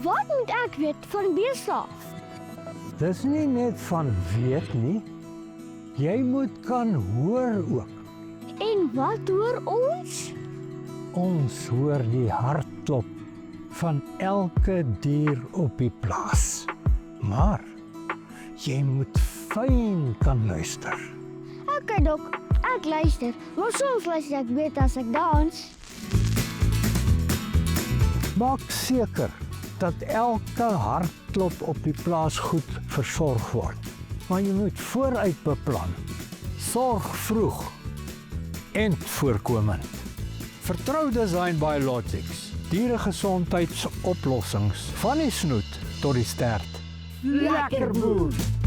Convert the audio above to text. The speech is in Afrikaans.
Wat moet ek weet van beeste af? Dis nie net van weet nie. Jy moet kan hoor ook. En wat hoor ons? Ons hoor die hartklop van elke dier op die plaas. Maar jy moet fyn kan luister. Okay, Dok, ek luister. Maar soms luister ek beter as ek dans. Maak seker dat elke hartklop op die plaas goed versorg word. Maar jy moet vooruit beplan. Sorg vroeg en voorkomend. Vertrou Design Biologics. Dieregesondheidsoplossings van die snoet tot die stert. Lekker boer!